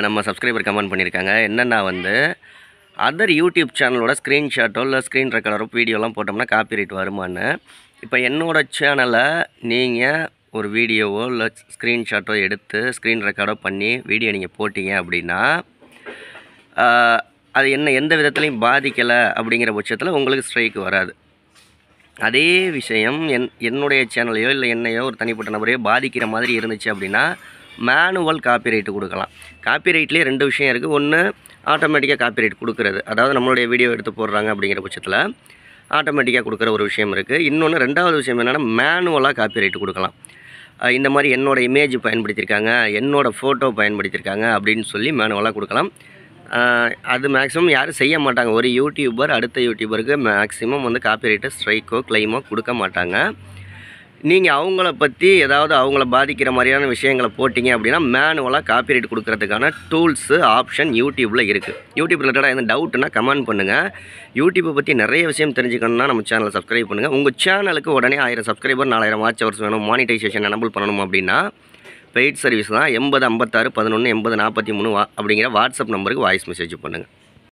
நம்ம subscriber comment பண்ணியிருக்காங்க. என்னென்னா அதர் யூடியூப் சேனலோட ஸ்க்ரீன்ஷாட்டோ இல்லை ஸ்க்ரீன் ரெக்கார்டரோ வீடியோலாம் போட்டோம்னா காப்பிரைட் வருமான்னு. இப்போ என்னோடய சேனலை நீங்கள் ஒரு வீடியோவோ இல்லை ஸ்க்ரீன்ஷாட்டோ எடுத்து ஸ்க்ரீன் ரெக்கார்டோ பண்ணி வீடியோ நீங்கள் போட்டிங்க அப்படின்னா அது எந்த விதத்துலையும் பாதிக்கலை அப்படிங்கிற பட்சத்தில் உங்களுக்கு ஸ்ட்ரைக் வராது. அதே விஷயம் என்னுடைய சேனலையோ இல்லை என்னையோ ஒரு தனிப்பட்ட நபரையோ பாதிக்கிற மாதிரி இருந்துச்சு அப்படின்னா மேனுவல் காப்பிரைட்டு கொடுக்கலாம். காப்பிரைட்லேயே 2 விஷயம் இருக்குது. ஒன்று ஆட்டோமேட்டிக்காக காப்பிரைட் கொடுக்குறது, அதாவது நம்மளுடைய வீடியோ எடுத்து போடுறாங்க அப்படிங்கிற பட்சத்தில் ஆட்டோமேட்டிக்காக கொடுக்குற ஒரு விஷயம் இருக்குது. இன்னொன்று 2வது விஷயம் என்னென்னா மேனுவலாக காப்பிரைட் கொடுக்கலாம். இந்த மாதிரி என்னோடய இமேஜ் பயன்படுத்தியிருக்காங்க, என்னோடய ஃபோட்டோ பயன்படுத்தியிருக்காங்க அப்படின்னு சொல்லி மேனுவலாக கொடுக்கலாம். அது மேக்ஸிமம் யாரும் செய்ய மாட்டாங்க. ஒரு யூடியூபர் அடுத்த யூடியூபருக்கு மேக்ஸிமம் காப்பிரைட்டு ஸ்ட்ரைக்கோ கிளைமோ கொடுக்க மாட்டாங்க. நீங்கள் அவங்கள பற்றி ஏதாவது அவங்கள பாதிக்கிற மாதிரியான விஷயங்களை போட்டிங்க அப்படின்னா மேனுவலாக காப்பிரைட் கொடுக்கறதுக்கான டூல்ஸு ஆப்ஷன் யூடியூப்பில் இருக்குது. யூடியூப் ரிலேட்டடாக எந்த டவுட்னா கமெண்ட் பண்ணுங்கள். யூடியூப்பை பற்றி நிறைய விஷயம் தெரிஞ்சுக்கணுன்னா நம்ம சேனலை சப்ஸ்கிரைப் பண்ணுங்கள். உங்கள் சேனலுக்கு உடனே 1000 சப்ஸ்கிரைபர் 4000 வாட்ச் ஹவர்ஸ் வேணும், மானிட்டைசேஷன் எனபிள் பண்ணணும் அப்படின்னா பெய்ட் சர்வீஸ் தான். 80 56 11 80 43 அப்படிங்கிற வாட்ஸ்அப் நம்பருக்கு வாய்ஸ் மெசேஜ் பண்ணுங்கள்.